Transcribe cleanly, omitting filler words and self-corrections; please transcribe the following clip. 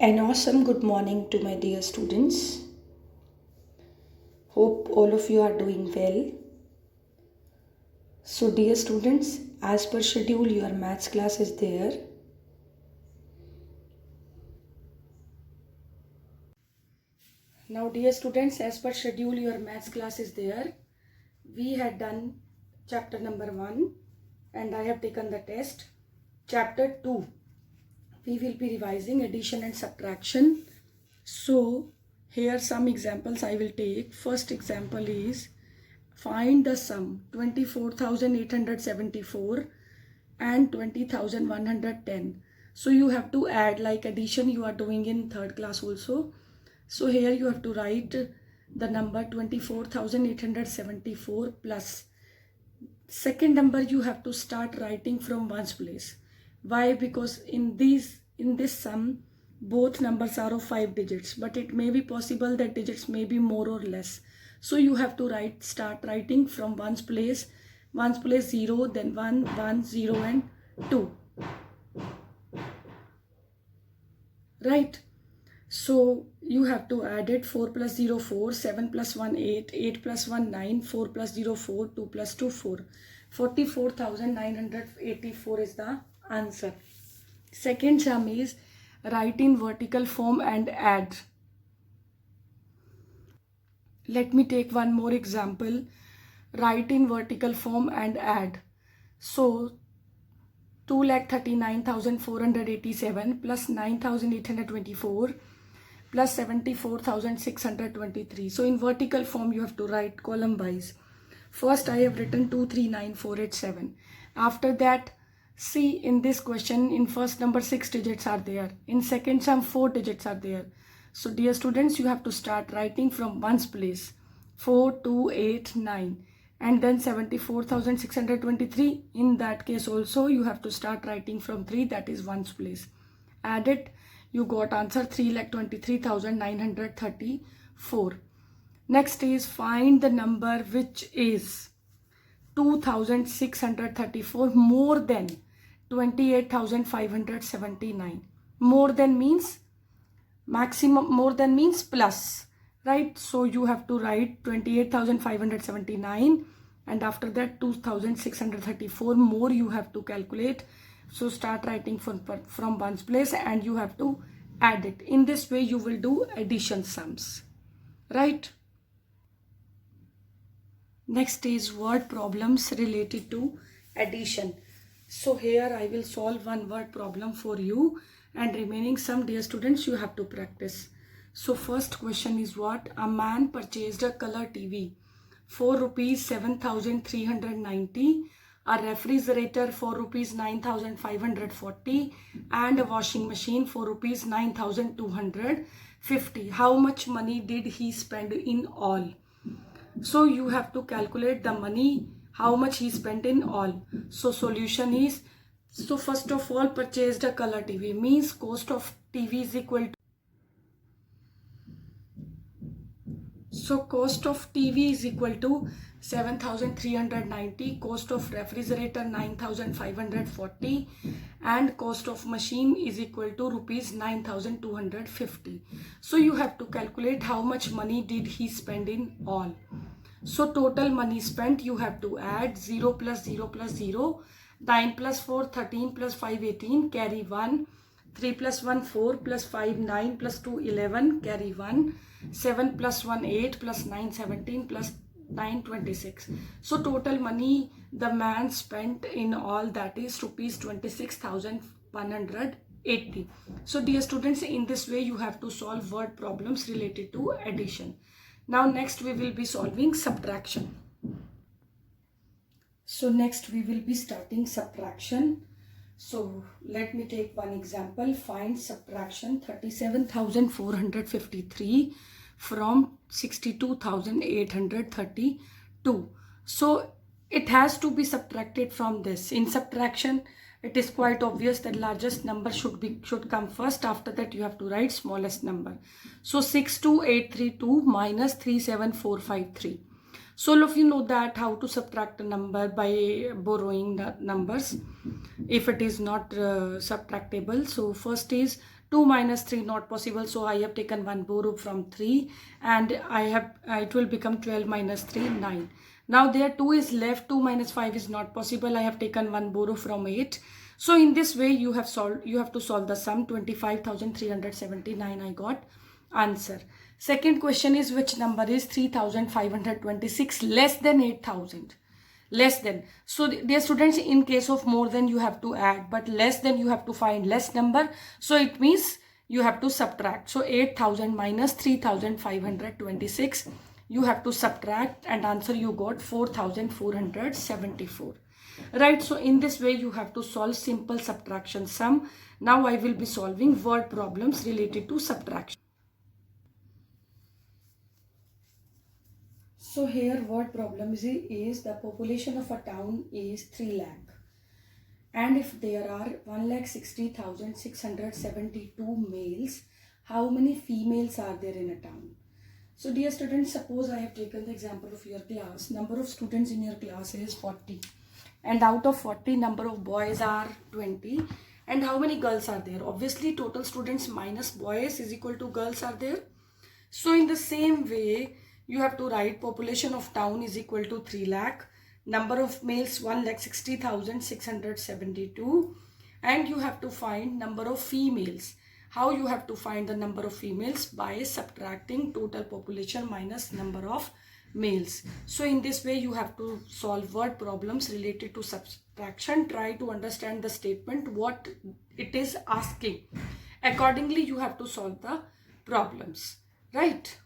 An awesome good morning to my dear students. Hope all of you are doing well. So, dear students, as per schedule, your maths class is there. Now, dear students, as per schedule, your maths class is there. We had done chapter number 1 and I have taken the test. Chapter 2, we will be revising addition and subtraction. So, here some examples I will take. First example is find the sum 24,874 and 20,110. So you have to add, like addition you are doing in third class also. So here you have to write the number 24,874 plus second number you have to start writing from ones place. Why? Because in this sum both numbers are of 5 digits, but it may be possible that digits may be more or less. So you have to start writing from ones place 0, then 1, 1, 0 and 2. Right? So you have to add it. 4 plus 0, 4, 7 plus 1, 8, 8 plus 1, 9, 4 plus 0, 4, 2 plus 2, 4. 44,984 is the answer. Second sum is write in vertical form and add. Let me take one more example. Write in vertical form and add. So 2,39,487 plus 9,824 plus 74,623. So in vertical form you have to write column wise. First I have written 239,487. After that, see in this question, in first number 6 digits are there. In second sum 4 digits are there. So dear students, you have to start writing from ones place. 4, 2, 8, 9 and then 74,623. In that case also you have to start writing from 3, that is ones place. Add it, you got answer 3,23,934. Next is find the number which is 2,634 more than 28,579. More than means maximum, more than means plus, right? So you have to write 28,579 and after that 2,634 more you have to calculate. So start writing from ones place and you have to add it. In this way you will do addition sums, right? Next is word problems related to addition. So here I will solve one word problem for you and remaining some, dear students, you have to practice. So first question is what? A man purchased a color TV for rupees 7,390, a refrigerator for rupees 9,540 and a washing machine for rupees 9,250. How much money did he spend in all? So you have to calculate the money, how much he spent in all. So solution is, so first of all purchased a color TV means cost of TV is equal to, so cost of TV is equal to 7,390, cost of refrigerator 9,540 and cost of machine is equal to rupees 9,250. So you have to calculate how much money did he spend in all. So total money spent you have to add 0 plus 0 plus 0, 9 plus 4 13 plus 5 18, carry 1, 3 plus 1 4 plus 5 9 plus 2 11, carry 1, 7 plus 1 8 plus 9 17 plus 9 26. So total money the man spent in all, that is rupees 26,180. So dear students, in this way you have to solve word problems related to addition. Now next we will be solving subtraction. So next we will be starting subtraction. So let me take one example. Find subtraction 37,453 from 62,832. So it has to be subtracted from this. In subtraction it is quite obvious that largest number should come first. After that you have to write smallest number. So 62832 minus 37453. So all of you know that how to subtract a number by borrowing the numbers if it is not subtractable. So first is 2 minus 3 not possible, so I have taken one borrow from 3, and it will become 12 minus 3 9. Now there 2 is left, 2 minus 5 is not possible, I have taken one borrow from 8. So in this way you have to solve the sum. 25,379 I got answer. Second question is, which number is 3,526 less than 8,000? Less than. So dear students, in case of more than you have to add, but less than you have to find less number. So it means you have to subtract. So 8,000 minus 3,526, you have to subtract, and answer you got 4,474. Right, so in this way you have to solve simple subtraction sum. Now I will be solving word problems related to subtraction. So here word problem is the population of a town is 3 lakh, and if there are 1,60,672 males, how many females are there in a town? So dear students, suppose I have taken the example of your class. Number of students in your class is 40, and out of 40 number of boys are 20, and how many girls are there? Obviously total students minus boys is equal to girls are there. So in the same way you have to write population of town is equal to 3 lakh, number of males 1,60,672, and you have to find number of females. How you have to find the number of females? By subtracting total population minus number of males. So in this way you have to solve word problems related to subtraction. Try to understand the statement, what it is asking. Accordingly you have to solve the problems, right?